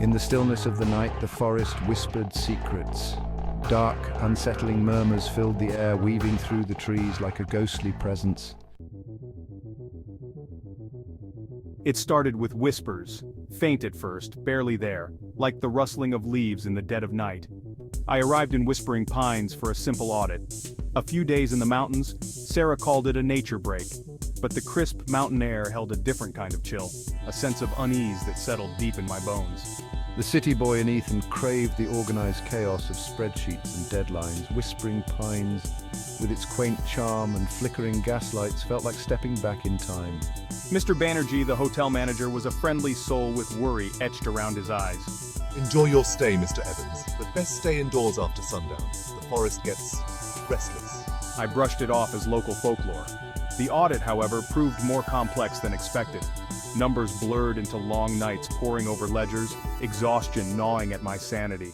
In the stillness of the night, the forest whispered secrets. Dark, unsettling murmurs filled the air, weaving through the trees like a ghostly presence. It started with whispers, faint at first, barely there, like the rustling of leaves in the dead of night. I arrived in Whispering Pines for a simple audit. A few days in the mountains, Sarah called it a nature break. But the crisp mountain air held a different kind of chill, a sense of unease that settled deep in my bones. The city boy in Ethan craved the organized chaos of spreadsheets and deadlines. Whispering Pines, with its quaint charm and flickering gaslights, felt like stepping back in time. Mr. Banerjee, the hotel manager, was a friendly soul with worry etched around his eyes. Enjoy your stay, Mr. Evans, but best stay indoors after sundown. The forest gets restless. I brushed it off as local folklore. The audit, however, proved more complex than expected. Numbers blurred into long nights poring over ledgers, exhaustion gnawing at my sanity.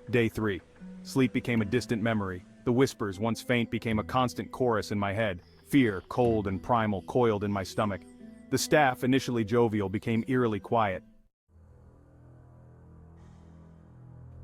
Day 3. Sleep became a distant memory. The whispers, once faint, became a constant chorus in my head. Fear, cold and primal, coiled in my stomach. The staff, initially jovial, became eerily quiet.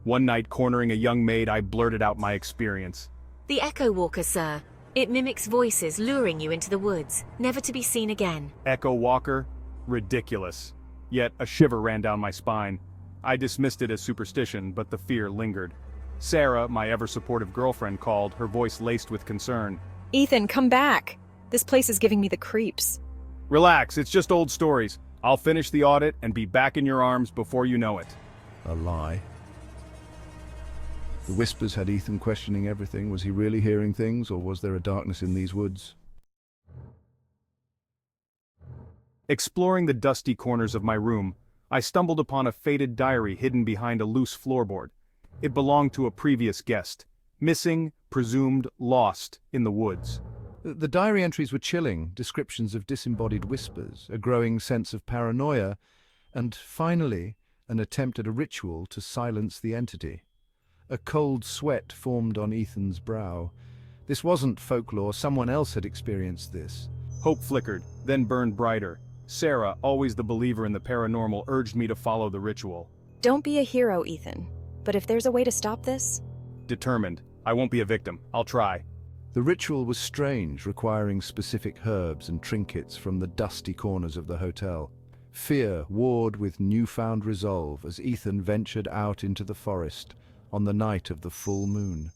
One night, cornering a young maid, I blurted out my experience. The Echo Walker, sir. It mimics voices luring you into the woods, never to be seen again. Echo Walker? Ridiculous. Yet a shiver ran down my spine. I dismissed it as superstition, but the fear lingered. Sarah, my ever-supportive girlfriend, called, her voice laced with concern. Ethan, come back. This place is giving me the creeps. Relax, it's just old stories. I'll finish the audit and be back in your arms before you know it. A lie. The whispers had Ethan questioning everything. Was he really hearing things, or was there a darkness in these woods? Exploring the dusty corners of my room, I stumbled upon a faded diary hidden behind a loose floorboard. It belonged to a previous guest. Missing, presumed lost in the woods. The diary entries were chilling, descriptions of disembodied whispers, a growing sense of paranoia, and finally, an attempt at a ritual to silence the entity. A cold sweat formed on Ethan's brow. This wasn't folklore, someone else had experienced this. Hope flickered, then burned brighter. Sarah, always the believer in the paranormal, urged me to follow the ritual. Don't be a hero, Ethan. But if there's a way to stop this? Determined. I won't be a victim. I'll try. The ritual was strange, requiring specific herbs and trinkets from the dusty corners of the hotel. Fear warred with newfound resolve as Ethan ventured out into the forest on the night of the full moon.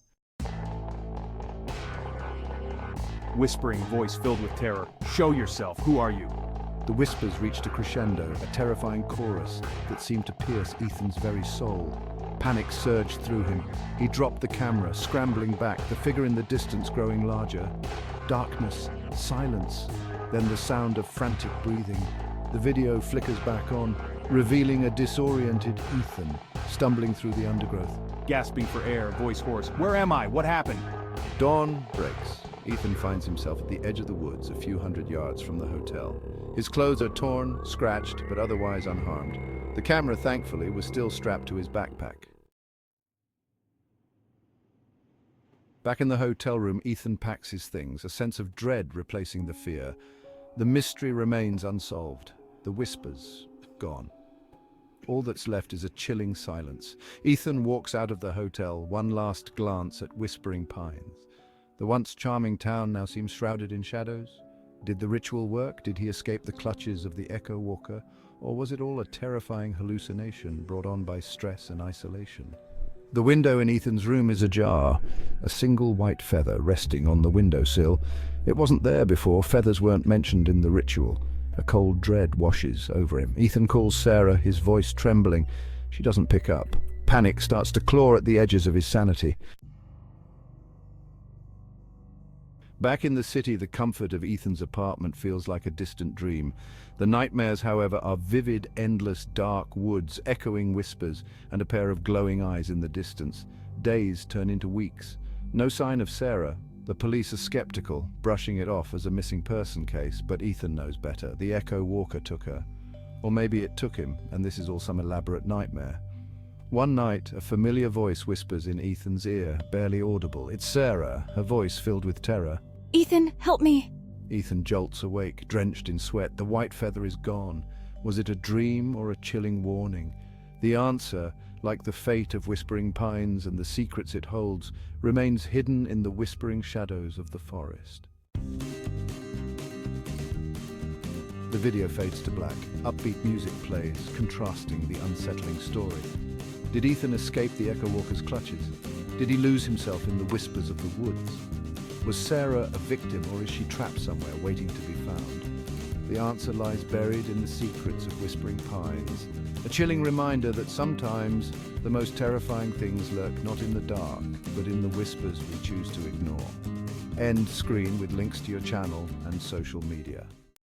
Whispering voice filled with terror. Show yourself. Who are you? The whispers reached a crescendo, a terrifying chorus that seemed to pierce Ethan's very soul. Panic surged through him. He dropped the camera, scrambling back, the figure in the distance growing larger. Darkness, silence, then the sound of frantic breathing. The video flickers back on, revealing a disoriented Ethan stumbling through the undergrowth. Gasping for air, voice hoarse. Where am I? What happened? Dawn breaks. Ethan finds himself at the edge of the woods, a few hundred yards from the hotel. His clothes are torn, scratched, but otherwise unharmed. The camera, thankfully, was still strapped to his backpack. Back in the hotel room, Ethan packs his things, a sense of dread replacing the fear. The mystery remains unsolved. The whispers, gone. All that's left is a chilling silence. Ethan walks out of the hotel, one last glance at Whispering Pines. The once charming town now seems shrouded in shadows. Did the ritual work? Did he escape the clutches of the Echo Walker? Or was it all a terrifying hallucination brought on by stress and isolation? The window in Ethan's room is ajar, a single white feather resting on the windowsill. It wasn't there before, feathers weren't mentioned in the ritual. A cold dread washes over him. Ethan calls Sarah, his voice trembling. She doesn't pick up. Panic starts to claw at the edges of his sanity. Back in the city, the comfort of Ethan's apartment feels like a distant dream. The nightmares, however, are vivid, endless, dark woods, echoing whispers, and a pair of glowing eyes in the distance. Days turn into weeks. No sign of Sarah. The police are skeptical, brushing it off as a missing person case, but Ethan knows better. The Echo Walker took her. Or maybe it took him, and this is all some elaborate nightmare. One night, a familiar voice whispers in Ethan's ear, barely audible. It's Sarah, her voice filled with terror. Ethan, help me! Ethan jolts awake, drenched in sweat. The white feather is gone, Was it a dream or a chilling warning? The answer, like the fate of Whispering Pines and the secrets it holds, remains hidden in the whispering shadows of the forest. The video fades to black. Upbeat music plays, contrasting the unsettling story. Did Ethan escape the Echo Walker's clutches? Did he lose himself in the whispers of the woods? Was Sarah a victim, or is she trapped somewhere waiting to be found? The answer lies buried in the secrets of Whispering Pines, a chilling reminder that sometimes the most terrifying things lurk not in the dark, but in the whispers we choose to ignore. End screen with links to your channel and social media.